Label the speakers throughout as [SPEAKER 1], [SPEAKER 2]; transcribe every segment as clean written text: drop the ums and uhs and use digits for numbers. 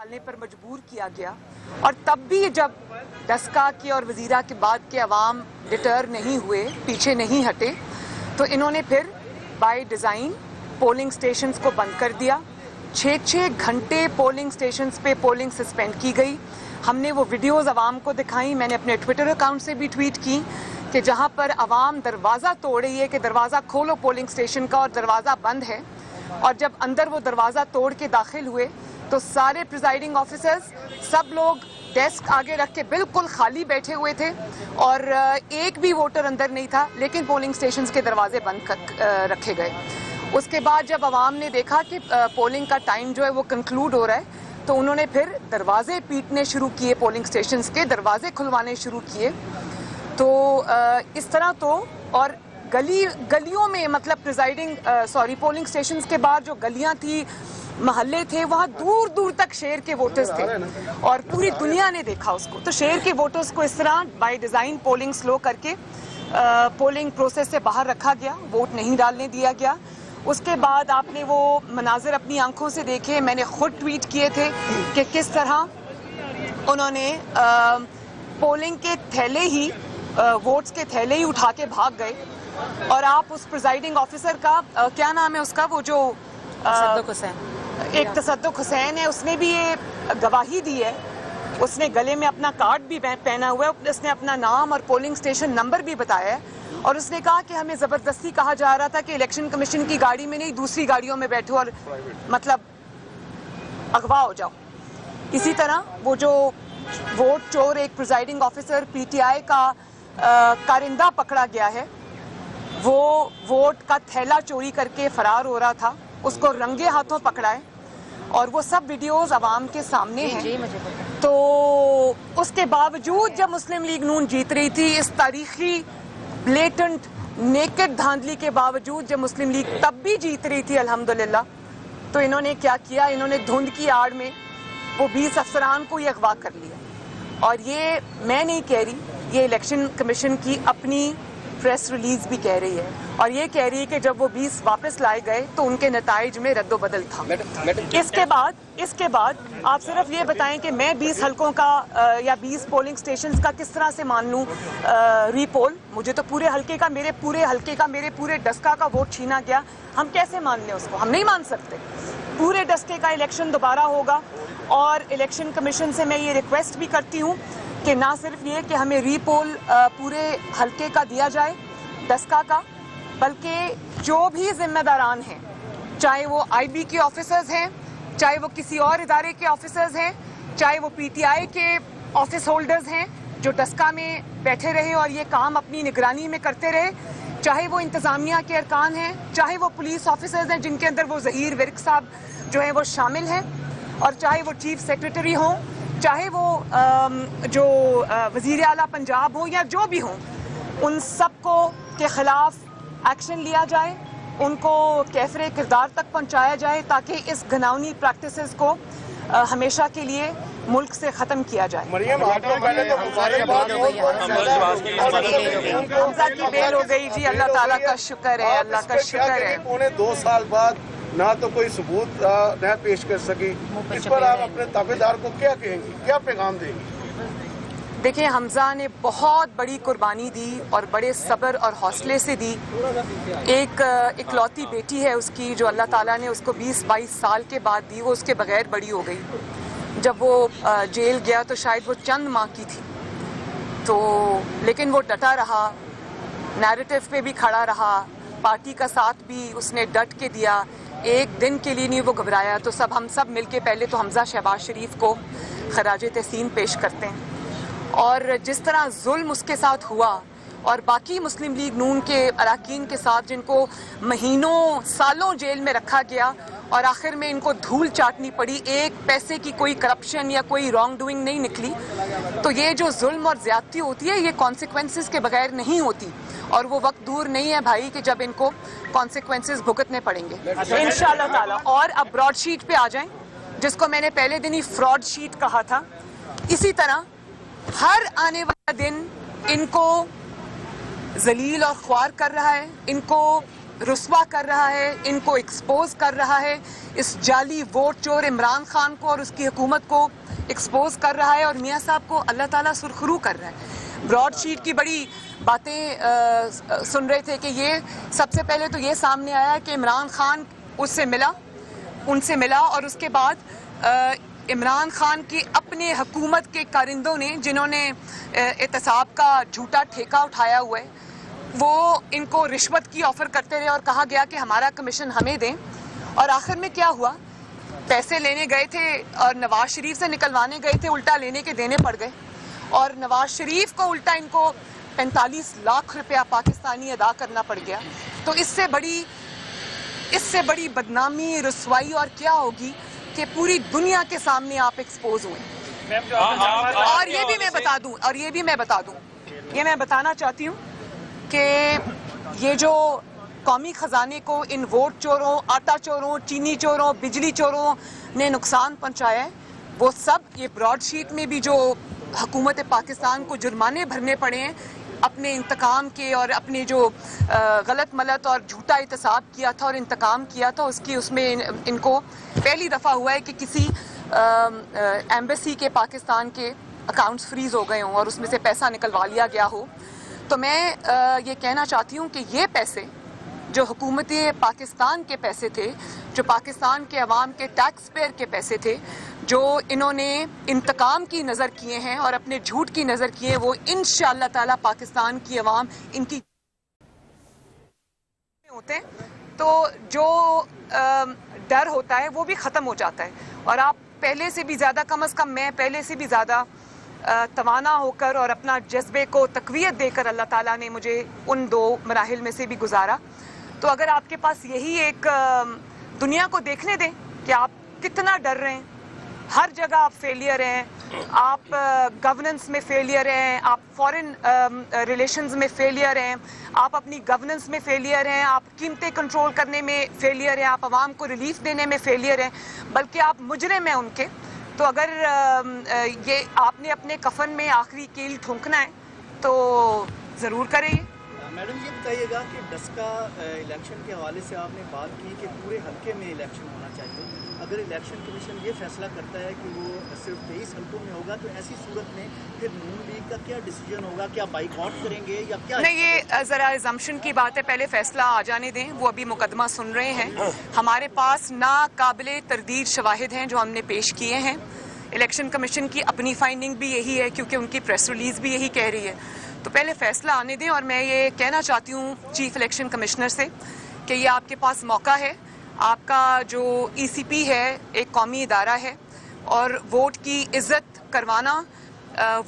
[SPEAKER 1] डालने पर मजबूर किया गया और तब भी जब डस्का के और वजीरा के बाद के अवाम डिटर नहीं हुए, पीछे नहीं हटे, तो इन्होंने फिर बाय डिज़ाइन पोलिंग स्टेशंस को बंद कर दिया। 6-6 घंटे पोलिंग स्टेशंस पे पोलिंग सस्पेंड की गई। हमने वो वीडियोस अवाम को दिखाई, मैंने अपने ट्विटर अकाउंट से भी ट्वीट की कि जहाँ पर अवाम दरवाज़ा तोड़ रही है कि दरवाज़ा खोलो पोलिंग स्टेशन का और दरवाज़ा बंद है, और जब अंदर वो दरवाज़ा तोड़ के दाखिल हुए तो सारे प्रिजाइडिंग ऑफिसर्स सब लोग डेस्क आगे रख के बिल्कुल खाली बैठे हुए थे और एक भी वोटर अंदर नहीं था, लेकिन पोलिंग स्टेशंस के दरवाजे बंद रखे गए। उसके बाद जब अवाम ने देखा कि पोलिंग का टाइम जो है वो कंक्लूड हो रहा है, तो उन्होंने फिर दरवाजे पीटने शुरू किए, पोलिंग स्टेशंस के दरवाजे खुलवाने शुरू किए। तो इस तरह तो, और गलियों में मतलब पोलिंग स्टेशंस के बाहर जो गलियां थी, महल्ले थे, वहाँ दूर दूर तक शेर के वोटर्स थे और पूरी दुनिया ने देखा उसको। तो शेर के वोटर्स को इस तरह बाय डिज़ाइन पोलिंग स्लो करके पोलिंग प्रोसेस से बाहर रखा गया, वोट नहीं डालने दिया गया। उसके बाद आपने वो मनाजिर अपनी आंखों से देखे, मैंने खुद ट्वीट किए थे कि किस तरह उन्होंने पोलिंग के थैले ही, वोट्स के थैले ही उठा के भाग गए। और आप उस प्रिजाइडिंग ऑफिसर का क्या नाम है उसका, वो जो तसद्दुक हुसैन है, उसने भी ये गवाही दी है। उसने गले में अपना कार्ड भी पहना हुआ है, उसने अपना नाम और पोलिंग स्टेशन नंबर भी बताया है, और उसने कहा कि हमें ज़बरदस्ती कहा जा रहा था कि इलेक्शन कमीशन की गाड़ी में नहीं, दूसरी गाड़ियों में बैठो और मतलब अगवा हो जाओ। इसी तरह वो जो वोट चोर, एक प्रिजाइडिंग ऑफिसर पीटीआई का कारिंदा पकड़ा गया है, वो वोट का थैला चोरी करके फरार हो रहा था, उसको रंगे हाथों पकड़ा है और वो सब वीडियोस अवाम के सामने हैं। तो उसके बावजूद जब मुस्लिम लीग नून जीत रही थी, इस तारीखी ब्लेटेंट नेकेड धांधली के बावजूद जब मुस्लिम लीग तब भी जीत रही थी अल्हम्दुलिल्लाह, तो इन्होंने क्या किया, इन्होंने धुंध की आड़ में वो 20 अफसरान को ही अगवा कर लिया। और ये मैं नहीं कह रही, ये इलेक्शन कमीशन की अपनी प्रेस रिलीज भी कह रही है, और ये कह रही है कि जब वो 20 वापस लाए गए तो उनके नताइज में रद्दोबदल था। इसके बाद आप सिर्फ ये बताएं कि मैं 20 हलकों का या 20 पोलिंग स्टेशंस का किस तरह से मान लूं रीपोल। मुझे तो पूरे हलके का, मेरे पूरे डस्का का वोट छीना गया, हम कैसे मान लें उसको? हम नहीं मान सकते। पूरे डस्के का इलेक्शन दोबारा होगा, और इलेक्शन कमीशन से मैं ये रिक्वेस्ट भी करती हूँ कि ना सिर्फ ये कि हमें रीपोल पूरे हलके का दिया जाए, डस्का का, बल्कि जो भी जिम्मेदारान हैं, चाहे वो आईबी के ऑफिसर्स हैं, चाहे वो किसी और इदारे के ऑफिसर्स हैं, चाहे वो पीटीआई के ऑफिस होल्डर्स हैं जो डस्का में बैठे रहे और ये काम अपनी निगरानी में करते रहे, चाहे वो इंतज़ामिया के अरकान हैं, चाहे वो पुलिस ऑफिसर्स हैं जिनके अंदर वो ज़हीर विर्क साहब जो है वो शामिल हैं, और चाहे वो चीफ सेक्रेटरी हों, चाहे वो जो वज़ीर आला पंजाब हो या जो भी हों, उन सबको के ख़िलाफ़ एक्शन लिया जाए, उनको कैफरे किरदार तक पहुंचाया जाए, ताकि इस घिनौनी प्रैक्टिसेस को हमेशा के लिए मुल्क से ख़त्म किया जाए। हमजा की बेल हो गई जी, अल्लाह ताला का शुक्र है, अल्लाह का शुक्र है।
[SPEAKER 2] पौने 2 साल बाद ना तो कोई सबूत न पेश कर सकी, इस पर आप अपने ताबेदार को क्या कहेंगी, क्या पैगाम देंगी?
[SPEAKER 1] देखिए, हमजा ने बहुत बड़ी कुर्बानी दी और बड़े सब्र और हौसले से दी। एक इकलौती बेटी है उसकी, जो अल्लाह ताला ने उसको 20-22 साल के बाद दी, वो उसके बगैर बड़ी हो गई। जब वो जेल गया तो शायद वो चंद माह की थी, तो लेकिन वो डटा रहा, नैरेटिव पे भी खड़ा रहा, पार्टी का साथ भी उसने डट के दिया, एक दिन के लिए नहीं वो घबराया। तो हम सब मिलके पहले तो हमजा शहबाज शरीफ को खराज तहसीन पेश करते हैं, और जिस तरह जुल्म उसके साथ हुआ और बाकी मुस्लिम लीग नून के अरकान के साथ, जिनको महीनों सालों जेल में रखा गया और आखिर में इनको धूल चाटनी पड़ी, एक पैसे की कोई करप्शन या कोई रॉन्ग डूइंग नहीं निकली। तो ये जो जुल्म और ज्यादती होती है, ये कॉन्सिक्वेंसेस के बगैर नहीं होती, और वो वक्त दूर नहीं है भाई कि जब इनको कॉन्सिक्वेंसेस भुगतने पड़ेंगे इंशाअल्लाह ताला। और अब ब्रॉडशीट पे आ जाएं, जिसको मैंने पहले दिन ही फ्रॉड शीट कहा था। इसी तरह हर आने वाला दिन इनको जलील और ख्वार कर रहा है, इनको रुस्वा कर रहा है, इनको एक्सपोज कर रहा है, इस जाली वोट चोर इमरान खान को और उसकी हुकूमत को एक्सपोज कर रहा है और मियाँ साहब को अल्लाह ताला सुरखरू कर रहा है। ब्रॉडशीट की बड़ी बातें सुन रहे थे कि ये सबसे पहले तो ये सामने आया कि इमरान खान उनसे मिला और उसके बाद इमरान खान की अपने हुकूमत के कारिंदों ने जिन्होंने एहतसाब का झूठा ठेका उठाया हुआ है वो इनको रिश्वत की ऑफ़र करते रहे और कहा गया कि हमारा कमीशन हमें दें। और आखिर में क्या हुआ, पैसे लेने गए थे और नवाज शरीफ से निकलवाने गए थे, उल्टा लेने के देने पड़ गए और नवाज शरीफ को उल्टा इनको 45 लाख रुपया पाकिस्तानी अदा करना पड़ गया। तो इससे बड़ी बदनामी, रुसवाई और क्या होगी कि पूरी दुनिया के सामने आप एक्सपोज हुए। और ये भी मैं बता दूं, ये मैं बताना चाहती हूँ कि ये जो कौमी ख़जाने को इन वोट चोरों, आटा चोरों, चीनी चोरों, बिजली चोरों ने नुकसान पहुँचाया है, वो सब ये ब्रॉडशीट में भी जो हुकूमत पाकिस्तान को जुर्माने भरने पड़े हैं अपने इंतकाम के और अपने जो गलत मलत और झूठा एहतसाब किया था और इंतकाम किया था उसमें इनको पहली दफ़ा हुआ है कि किसी एम्बेसी के पाकिस्तान के अकाउंट्स फ्रीज़ हो गए हों और उसमें से पैसा निकलवा लिया गया हो। तो मैं ये कहना चाहती हूँ कि ये पैसे जो हुकूमत पाकिस्तान के पैसे थे, जो पाकिस्तान के अवाम के टैक्स पेयर के पैसे थे, जो इन्होंने इंतकाम की नज़र किए हैं और अपने झूठ की नज़र किए हैं, वो इंशाअल्लाह ताला पाकिस्तान की अवाम इनकी होते हैं तो जो डर होता है वो भी ख़त्म हो जाता है और आप पहले से भी ज़्यादा, कम अज़ कम मैं पहले से भी ज़्यादा तवाना होकर और अपना जज्बे को तक़वियत देकर अल्लाह ताला ने मुझे उन 2 मराहिल में से भी गुजारा। तो अगर आपके पास यही एक दुनिया को देखने दें कि आप कितना डर रहे हैं, हर जगह आप फेलियर हैं, आप गवर्नेंस में फेलियर हैं, आप फॉरेन रिलेशंस में फेलियर हैं, आप अपनी गवर्नेंस में फेलियर हैं, आप कीमतें कंट्रोल करने में फेलियर हैं, आप आवाम को रिलीफ देने में फेलियर हैं, बल्कि आप मुजरिम हैं उनके। तो अगर ये आपने अपने कफन में आखिरी कील ठोंकना है तो ज़रूर करें।
[SPEAKER 3] मैडम ये बताइएगा कि डस्का इलेक्शन के हवाले से आपने बात की कि पूरे हल्के में इलेक्शन होना चाहिए। अगर इलेक्शन कमीशन ये फैसला करता है कि वो सिर्फ 23 हल्कों में होगा तो ऐसी सूरत में फिर नून लीग का क्या डिसीजन होगा, क्या बाइकआउट करेंगे या क्या?
[SPEAKER 1] नहीं, ये ज़रा एजम्पशन की बात है, पहले फैसला आ जाने दें, वो अभी मुकदमा सुन रहे हैं। हमारे पास नाकाबिले तरदीद शवाहिद हैं जो हमने पेश किए हैं। इलेक्शन कमीशन की अपनी फाइंडिंग भी यही है क्योंकि उनकी प्रेस रिलीज़ भी यही कह रही है। तो पहले फैसला आने दें और मैं ये कहना चाहती हूँ चीफ इलेक्शन कमिश्नर से कि ये आपके पास मौका है, आपका जो ECP है एक कौमी इदारा है और वोट की इज़्ज़त करवाना,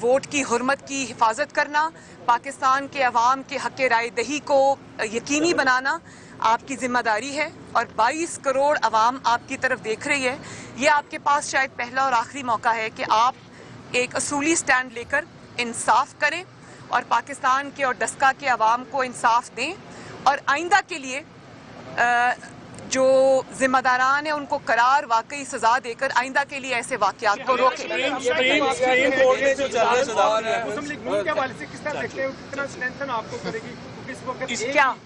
[SPEAKER 1] वोट की हुर्मत की हिफाजत करना, पाकिस्तान के अवाम के हक़ राय दही को यकीनी बनाना आपकी ज़िम्मेदारी है और 22 करोड़ अवाम आपकी तरफ देख रही है। ये आपके पास शायद पहला और आखिरी मौका है कि आप एक असूली स्टैंड लेकर इंसाफ करें और पाकिस्तान के और डस्का के अवाम को इंसाफ दें और आइंदा के लिए जो जिम्मेदारान हैं उनको करार वाकई सजा देकर आइंदा के लिए ऐसे वाक़यात को रोकें। क्या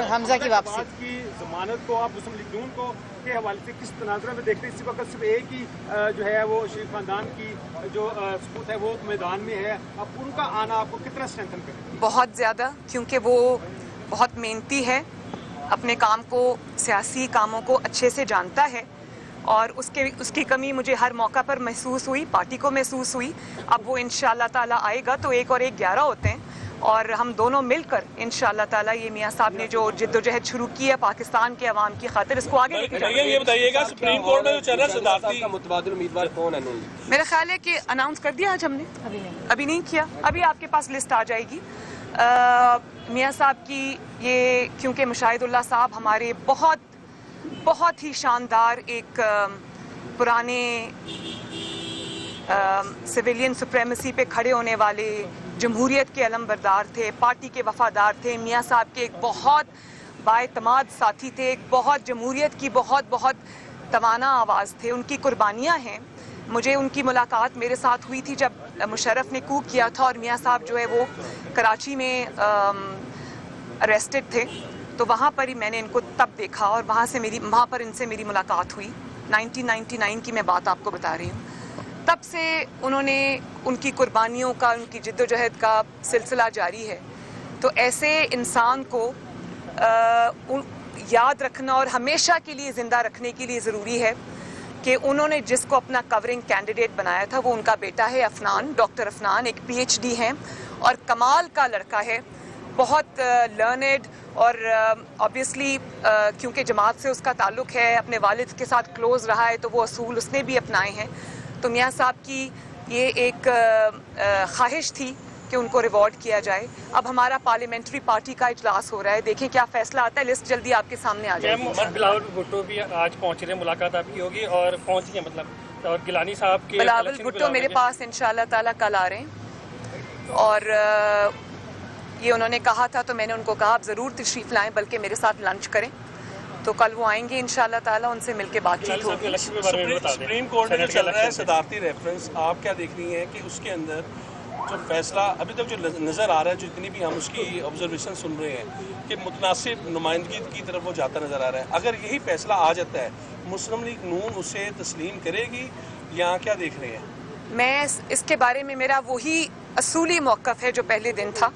[SPEAKER 4] हमजा की वापसी
[SPEAKER 5] की जमानत को आप मुस्लिम लीग नून को के हवाले से किस तनाज़ुर में देखते हैं? इसी वक्त सिर्फ एक ही जो है वो शरीफ खानदान की जो सबूत है वो मैदान में है, अब उनका आना आपको कितना स्ट्रेंथन करेगा?
[SPEAKER 1] बहुत ज़्यादा, क्योंकि वो बहुत मेहनती है, अपने काम को, सियासी कामों को अच्छे से जानता है और उसकी कमी मुझे हर मौका पर महसूस हुई, पार्टी को महसूस हुई। अब वो इंशाअल्लाह ताला आएगा तो 1 और 1 11 होते हैं और हम दोनों मिलकर इंशाअल्लाह ताला ये मियाँ साहब ने जो जिद्दोजहद शुरू की है पाकिस्तान के अवाम की खातिर इसको आगे लेके जाएंगे।
[SPEAKER 6] ये बताइएगा सुप्रीम कोर्ट में जो चल रहा है सदारती
[SPEAKER 4] का मुतबादिल उम्मीदवार कौन है?
[SPEAKER 1] मेरा ख्याल है कि अनाउंस कर दिया आज हमने, अभी नहीं किया, अभी आपके पास लिस्ट आ जाएगी। मियाँ साहब की ये, क्योंकि मुशाहिदुल्लाह साहब हमारे बहुत ही शानदार एक पुराने सिविलियन सुप्रेमेसी पे खड़े होने वाले, जमहूरियत के अलमबरदार थे, पार्टी के वफादार थे। मियाँ साहब के एक बहुत बाएतमाद साथी थे, एक बहुत जमहूरियत की बहुत तवाना आवाज़ थे, उनकी कुर्बानियाँ हैं। मुझे उनकी मुलाकात मेरे साथ हुई थी जब मुशर्रफ ने कूप किया था और मियाँ साहब जो है वो कराची में अरेस्टेड थे। تو وہاں پر ہی میں نے ان کو تب دیکھا اور وہاں پر ان سے میری ملاقات ہوئی. 1999 کی میں بات آپ کو بتا رہی ہوں. تب سے انہوں نے ان کی قربانیوں کا، ان کی جد و جہد کا سلسلہ جاری ہے. تو ایسے انسان کو یاد رکھنا اور ہمیشہ کے لیے زندہ رکھنے کے لیے ضروری ہے کہ انہوں نے جس کو اپنا کورنگ کینڈیڈیٹ بنایا تھا وہ ان کا بیٹا ہے عفنان، ڈاکٹر عفنان. ایک PhD ہیں اور کمال کا لڑکا ہے، بہت لرنڈ، اور آبویسلی کیونکہ جماعت سے اس کا تعلق ہے، اپنے والد کے ساتھ کلوز رہا ہے، تو وہ اصول اس نے بھی اپنائے ہیں. تو میاں صاحب کی یہ ایک خواہش تھی کہ ان کو ریوارڈ کیا جائے. اب ہمارا پارلیمنٹری پارٹی کا اجلاس ہو رہا ہے، دیکھیں کیا فیصلہ آتا ہے. لسٹ جلدی آپ کے سامنے آ جائے گی.
[SPEAKER 7] بلاول بھٹو بھی آج پہنچ رہے ہیں، ملاقات آپ کی ہوگی اور پہنچ گئے مطلب، اور گیلانی صاحب کے
[SPEAKER 1] بلاول بھٹو میرے پاس انشاءاللہ تعالیٰ کل آ رہے ہیں، اور یہ انہوں نے کہا تھا تو میں نے ان کو کہا آپ ضرور تشریف لائیں، بلکہ میرے ساتھ لنچ کریں. تو کل وہ آئیں گے انشاءاللہ تعالیٰ، ان سے مل کے بات چیت ہوگی.
[SPEAKER 6] سپریم کورٹ میں جو چل رہا ہے صدارتی ریفرنس، آپ کیا دیکھ رہی ہیں کہ اس کے اندر جو فیصلہ ابھی تک جو نظر آ رہا ہے، جو اتنی بھی ہم اس کی آبزرویشن سن رہے ہیں کہ متناسب نمائندگی کی طرف وہ جاتا نظر آ رہا ہے، اگر یہی فیصلہ آ جاتا ہے مسلم لیگ نون اسے تسلیم کرے گی یا کیا دیکھ رہے ہیں؟
[SPEAKER 1] میں اس کے بارے میں میرا وہی اصولی موقف ہے جو پہلے دن تھا.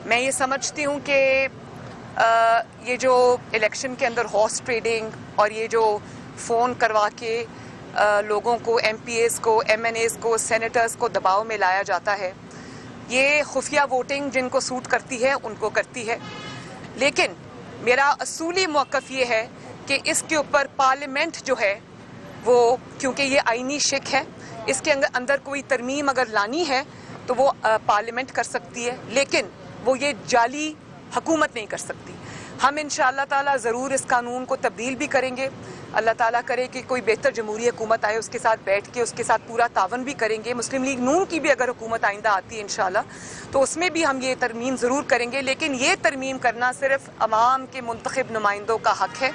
[SPEAKER 1] میں یہ سمجھتی ہوں کہ یہ جو الیکشن کے اندر ہارس ٹریڈنگ اور یہ جو فون کروا کے لوگوں کو، MPAs کو، MNAs کو، سینیٹرز کو دباؤ میں لایا جاتا ہے، یہ خفیہ ووٹنگ جن کو سوٹ کرتی ہے ان کو کرتی ہے. لیکن میرا اصولی موقف یہ ہے کہ اس کے اوپر پارلیمنٹ جو ہے وہ، کیونکہ یہ آئینی شک ہے، اس کے اندر کوئی ترمیم اگر لانی ہے تو وہ پارلیمنٹ کر سکتی ہے، لیکن وہ یہ جعلی حکومت نہیں کر سکتی. ہم انشاءاللہ تعالیٰ ضرور اس قانون کو تبدیل بھی کریں گے. اللہ تعالیٰ کرے کہ کوئی بہتر جمہوری حکومت آئے، اس کے ساتھ بیٹھ کے اس کے ساتھ پورا تعاون بھی کریں گے. مسلم لیگ نون کی بھی اگر حکومت آئندہ آتی ہے انشاءاللہ تو اس میں بھی ہم یہ ترمیم ضرور کریں گے. لیکن یہ ترمیم کرنا صرف عوام کے منتخب نمائندوں کا حق ہے،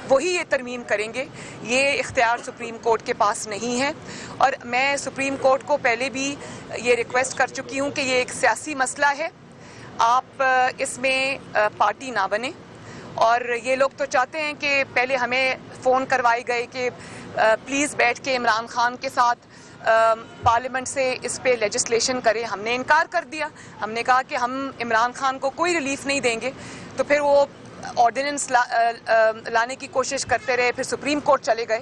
[SPEAKER 1] وہی یہ ترمیم کریں گے. یہ اختیار سپریم کورٹ کے پاس نہیں ہے. اور میں سپریم کورٹ کو پہلے بھی یہ ریکویسٹ کر چکی ہوں کہ یہ ایک سیاسی مسئلہ ہے، آپ اس میں پارٹی نہ بنیں. اور یہ لوگ تو چاہتے ہیں کہ پہلے ہمیں فون کروائے گئے کہ پلیز بیٹھ کے عمران خان کے ساتھ پارلیمنٹ سے اس پہ لیجسلیشن کریں. ہم نے انکار کر دیا. ہم نے کہا کہ ہم عمران خان کو کوئی ریلیف نہیں دیں گے. تو پھر وہ آرڈیننس لانے کی کوشش کرتے رہے، پھر سپریم کورٹ چلے گئے.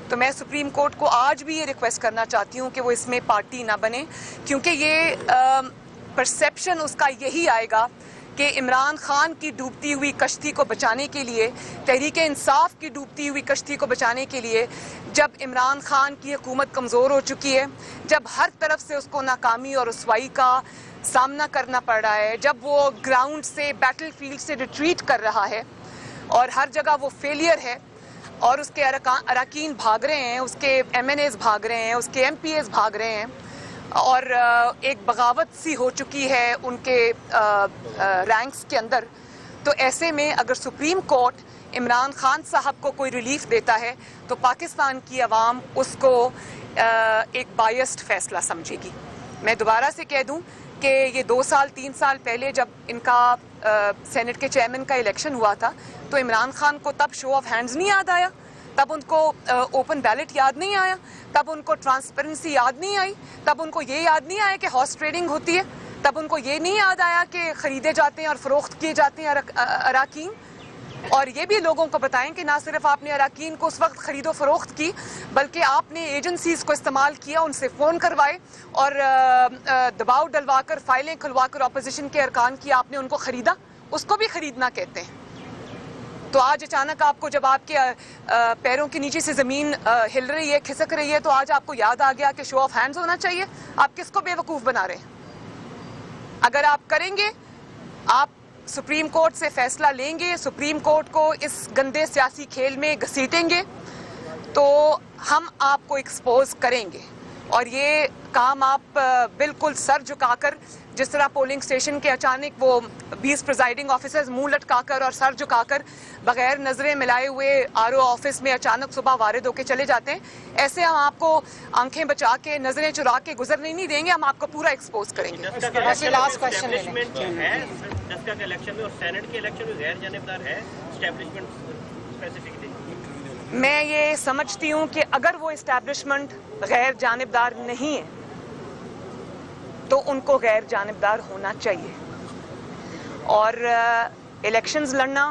[SPEAKER 1] تو میں سپریم کورٹ کو آج بھی یہ ریکویسٹ کرنا چاہتی ہوں کہ وہ اس میں پارٹی نہ بنے، کیونکہ یہ پرسیپشن اس کا یہی آئے گا کہ عمران خان کی ڈوبتی ہوئی کشتی کو بچانے کے لیے، تحریک انصاف کی ڈوبتی ہوئی کشتی کو بچانے کے لیے، جب عمران خان کی حکومت کمزور ہو چکی ہے، جب ہر طرف سے اس کو ناکامی اور رسوائی کا سامنا کرنا پڑ رہا ہے، جب وہ گراؤنڈ سے، بیٹل فیلڈ سے ریٹریٹ کر رہا ہے اور ہر جگہ وہ فیلئر ہے، اور اس کے اراکین بھاگ رہے ہیں، اس کے MNAs بھاگ رہے ہیں، اس کے MPAs بھاگ رہے ہیں، اور ایک بغاوت سی ہو چکی ہے ان کے رینکس کے اندر. تو ایسے میں اگر سپریم کورٹ عمران خان صاحب کو کوئی ریلیف دیتا ہے تو پاکستان کی عوام اس کو ایک بائسڈ فیصلہ سمجھے گی. میں دوبارہ سے کہہ دوں کہ یہ 2 سال 3 سال پہلے جب ان کا سینٹ کے چیئرمین کا الیکشن ہوا تھا تو عمران خان کو تب شو آف ہینڈز نہیں یاد آیا، تب ان کو اوپن بیلٹ یاد نہیں آیا، تب ان کو ٹرانسپیرنسی یاد نہیں آئی، تب ان کو یہ یاد نہیں آیا کہ ہارس ٹریڈنگ ہوتی ہے، تب ان کو یہ نہیں یاد آیا کہ خریدے جاتے ہیں اور فروخت کیے جاتے ہیں اراکین. اور یہ بھی لوگوں کو بتائیں کہ نہ صرف آپ نے اراکین کو اس وقت خرید و فروخت کی، بلکہ آپ نے ایجنسیز کو استعمال کیا، ان سے فون کروائے اور دباؤ ڈلوا کر، فائلیں کھلوا کر اپوزیشن کے ارکان کی آپ نے ان کو خریدا. اس کو بھی خریدنا کہتے ہیں. تو آج اچانک آپ کو جب آپ کے پیروں کے نیچے سے زمین ہل رہی ہے، کھسک رہی ہے، تو آج آپ کو یاد آ گیا کہ شو آف ہینڈز ہونا چاہیے. آپ کس کو بے وقوف بنا رہے ہیں؟ اگر آپ کریں گے، آپ سپریم کورٹ سے فیصلہ لیں گے، سپریم کورٹ کو اس گندے سیاسی کھیل میں گھسیٹیں گے، تو ہم آپ کو ایکسپوز کریں گے. اور یہ کام آپ بالکل سر جھکا کر، جس طرح پولنگ اسٹیشن کے اچانک وہ 20 پریزائڈنگ آفیسرز منہ لٹکا کر اور سر جھکا کر بغیر نظریں ملائے ہوئے RO آفس میں اچانک صبح وارد ہو کے چلے جاتے ہیں، ایسے ہم آپ کو آنکھیں بچا کے، نظریں چرا کے گزرنے نہیں دیں گے. ہم آپ کو پورا ایکسپوز کریں گے.
[SPEAKER 4] لاسٹ کوشچن
[SPEAKER 8] डस्का के इलेक्शन में और सेनेट के इलेक्शन में गैर जानिबदार है एस्टेब्लिशमेंट स्पेसिफिकली?
[SPEAKER 1] मैं ये समझती हूँ कि अगर वो इस्टेब्लिशमेंट गैर जानिबदार नहीं है तो उनको गैर जानिबदार होना चाहिए। और इलेक्शंस लड़ना,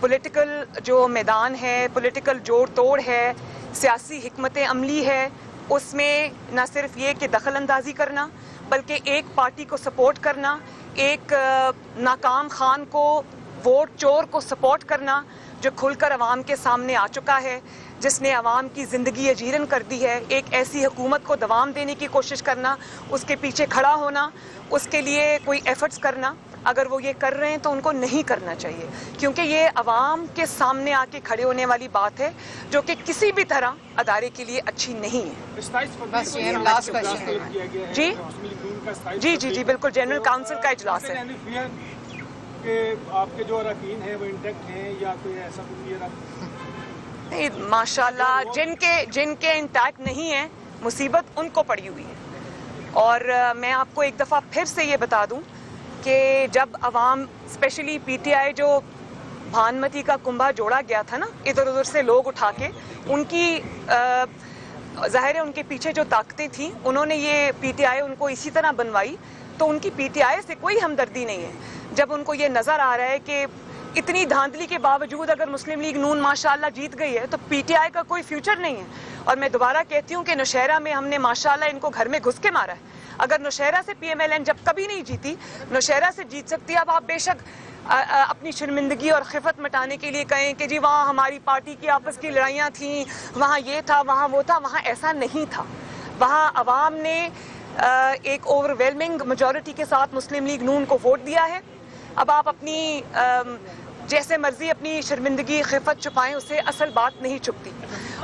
[SPEAKER 1] पॉलिटिकल जो मैदान है, पॉलिटिकल जोड़ तोड़ है, सियासी हिकमत अमली है, उसमें न सिर्फ ये कि दखल अंदाजी करना बल्कि एक पार्टी को सपोर्ट करना, एक नाकाम खान को, वोट चोर को सपोर्ट करना जो खुलकर अवाम के सामने आ चुका है, जिसने अवाम की ज़िंदगी अजीरन कर दी है, एक ऐसी हुकूमत को दवाम देने की कोशिश करना, उसके पीछे खड़ा होना, उसके लिए कोई एफर्ट्स करना, अगर वो ये कर रहे हैं तो उनको नहीं करना चाहिए, क्योंकि ये अवाम के सामने आके खड़े होने वाली बात है जो कि किसी भी तरह अदारे के लिए अच्छी नहीं है।
[SPEAKER 7] बस ये लास्ट क्वेश्चन
[SPEAKER 1] जी जी जी जी बिल्कुल, जनरल काउंसिल का इजलास है।
[SPEAKER 5] कि आपके जो अरकान हैं वो इंटैक्ट हैं या कोई ऐसा कुछ
[SPEAKER 1] नहीं, माशाल्लाह जिनके इंटैक्ट नहीं है, मुसीबत उनको पड़ी हुई है। और मैं आपको एक दफ़ा फिर से ये बता दूं कि जब अवाम, स्पेशली पीटीआई जो भानुमती का कुंभा जोड़ा गया था ना इधर उधर से लोग उठा के, उनकी ज़ाहिर है उनके पीछे जो ताकतें थी, उन्होंने ये पीटीआई उनको इसी तरह बनवाई, तो उनकी पीटीआई से कोई हमदर्दी नहीं है। जब उनको ये नज़र आ रहा है कि इतनी धांधली के बावजूद अगर मुस्लिम लीग नून माशाल्लाह जीत गई है तो पीटीआई का कोई फ्यूचर नहीं है। और मैं दोबारा कहती हूँ कि नौशहरा में हमने माशाल्लाह इनको घर में घुस के मारा है। अगर नौशहरा से पीएमएलएन जब कभी नहीं जीती, नौशहरा से जीत सकती है। अब आप बेशक अपनी शर्मिंदगी और खिफत मिटाने के लिए कहें कि जी वहाँ हमारी पार्टी की आपस की लड़ाइयाँ थीं, वहाँ ये था, वहाँ वो था, वहाँ ऐसा नहीं था। वहाँ अवाम ने एक ओवरवेलमिंग मेजॉरिटी के साथ मुस्लिम लीग नून को वोट दिया है। अब आप अपनी जैसे मर्जी अपनी शर्मिंदगी खिफत छुपाएं, उससे असल बात नहीं छुपती।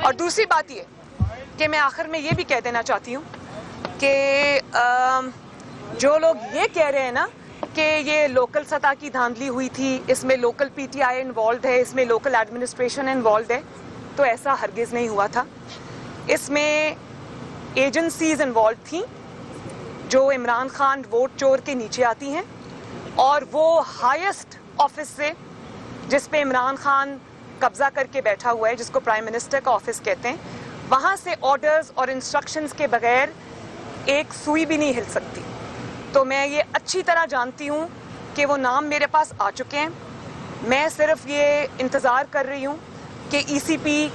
[SPEAKER 1] और दूसरी बात ये कि मैं आखिर में ये भी कह देना चाहती हूँ कि जो लोग ये कह रहे हैं ना कि ये लोकल सतह की धांधली हुई थी, इसमें लोकल पीटीआई इन्वॉल्व है, इसमें लोकल एडमिनिस्ट्रेशन इन्वॉल्व है, तो ऐसा हरगिज़ नहीं हुआ था। इसमें एजेंसीज इन्वॉल्व थी जो इमरान खान वोट चोर के नीचे आती हैं, और वो हाईएस्ट ऑफिस से जिस पे इमरान खान कब्जा करके बैठा हुआ है, जिसको प्राइम मिनिस्टर का ऑफिस कहते हैं, वहाँ से ऑर्डर्स और इंस्ट्रक्शंस के बगैर एक सुई भी नहीं हिल सकती। तो मैं ये अच्छी तरह जानती हूँ कि वो नाम मेरे पास आ चुके हैं। मैं सिर्फ ये इंतज़ार कर रही हूँ कि ईसीपी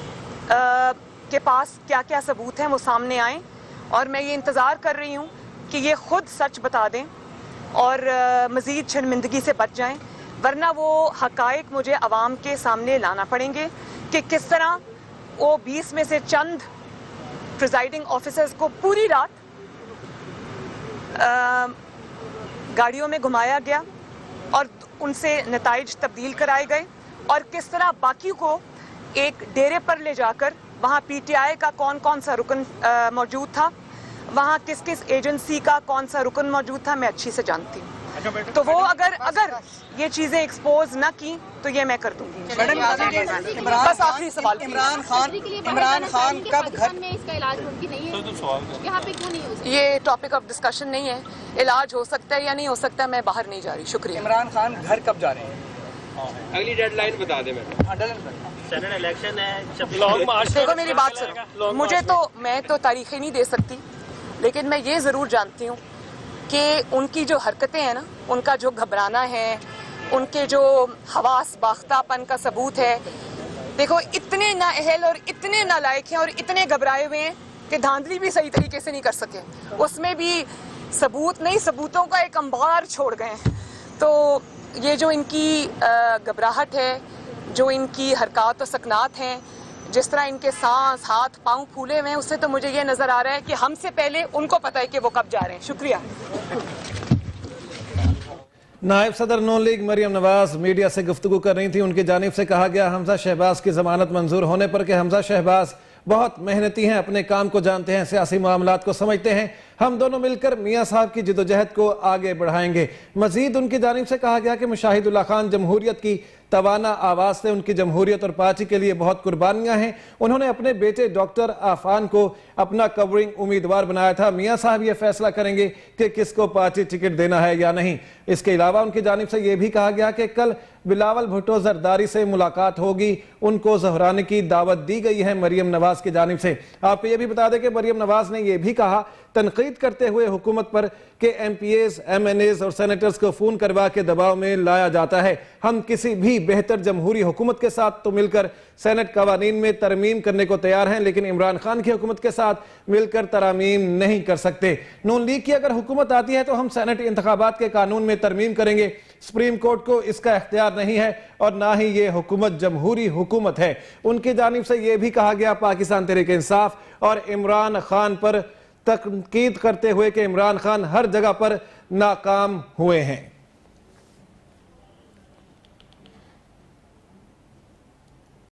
[SPEAKER 1] के पास क्या क्या सबूत हैं वो सामने आएँ, और मैं ये इंतज़ार कर रही हूँ कि ये खुद सच बता दें और मज़ीद शर्मिंदगी से बच जाएं, वरना वो हक़ाइक़ मुझे अवाम के सामने लाना पड़ेंगे कि किस तरह वो 20 में से चंद प्रिजाइडिंग ऑफिसर्स को पूरी रात गाड़ियों में घुमाया गया और उनसे नताइज तब्दील कराए गए, और किस तरह बाकी को एक डेरे पर ले जाकर वहाँ पीटीआई का कौन कौन सा रुकन मौजूद था, वहाँ किस किस एजेंसी का कौन सा रुकन मौजूद था, मैं अच्छी से जानती हूँ। तो वो अगर ये चीजें एक्सपोज न की तो ये मैं कर दूंगी। बस आखिरी सवाल,
[SPEAKER 4] इमरान खान कब घर
[SPEAKER 9] में इसका इलाज मुमकिन नहीं है? यहाँ पे क्यों नहीं हो सकता?
[SPEAKER 1] ये टॉपिक ऑफ डिस्कशन नहीं है। इलाज हो सकता है या नहीं हो सकता, मैं बाहर नहीं जा रही। शुक्रिया।
[SPEAKER 4] इमरान खान घर कब जा रहे हैं?
[SPEAKER 8] अगली डेडलाइन बता दें मैडम। सेनेट इलेक्शन है,
[SPEAKER 7] लॉन्ग मार्च।
[SPEAKER 1] देखो मेरी बात सुनो, मैं तो तारीखें नहीं दे सकती, लेकिन मैं ये ज़रूर जानती हूँ कि उनकी जो हरकतें हैं ना, उनका जो घबराना है, उनके जो हवास बाख्तापन का सबूत है। देखो इतने नाअहल और इतने नालायक हैं और इतने घबराए हुए हैं कि धांधली भी सही तरीके से नहीं कर सके, उसमें भी सबूत नहीं, सबूतों का एक अंबार छोड़ गए हैं। तो ये जो इनकी घबराहट है, जो इनकी हरकत और सकनात हैं, जिस तरह इनके सांस, हाथ पांव फूले हुए हैं, उससे तो मुझे ये नजर आ रहा है कि हमसे पहले उनको पता है कि वो कब जा रहे हैं। शुक्रिया।
[SPEAKER 10] नायब सदर नून लीग मरियम नवाज मीडिया से गुफ्तगू कर रही थी। उनकी जानिब से कहा गया हमजा शहबाज की जमानत मंजूर होने पर कि हमजा शहबाज बहुत मेहनती हैं, अपने काम को जानते हैं, सियासी मामलात को समझते हैं। हम दोनों मिलकर मियां साहब की जिदोजहद को आगे बढ़ाएंगे। मजीद उनकी जानिब से कहा गया कि मुशाहिदुल्लाह खान जमहूरियत की तवाना आवाज से उनकी जमहूरियत और पार्टी के लिए बहुत कुर्बानियां हैं। उन्होंने अपने बेटे डॉक्टर आफान को अपना कवरिंग उम्मीदवार बनाया था। मियां साहब ये फैसला करेंगे कि किसको पार्टी टिकट देना है या नहीं। इसके अलावा उनकी जानिब से यह भी कहा गया कि कल बिलावल भुट्टो जरदारी से मुलाकात होगी, उनको ज़हराने की दावत दी गई है मरियम नवाज की जानिब से। आपको ये भी बता दें कि मरियम नवाज ने यह भी कहा, तनकीद करते हुए हुकूमत पर, कि MPAs, MNAs और सेनेटर्स को फोन करवा के दबाव में लाया जाता है। हम किसी भी बेहतर जमहूरी हुकूमत के साथ तो मिलकर सेनेट कवानीन में तरमीम करने को तैयार हैं, लेकिन इमरान खान की हुकूमत के साथ मिलकर तरमीम नहीं कर सकते। नून लीग की अगर हुकूमत आती है तो हम सेनेट इंतखाबात के कानून में तरमीम करेंगे। सुप्रीम कोर्ट को इसका इख्तियार नहीं है और ना ही ये हुकूमत जमहूरी हुकूमत है। उनकी जानिब से यह भी कहा गया, पाकिस्तान तहरीक इंसाफ और इमरान खान पर तनकीद करते हुए कि इमरान खान हर जगह पर नाकाम हुए हैं।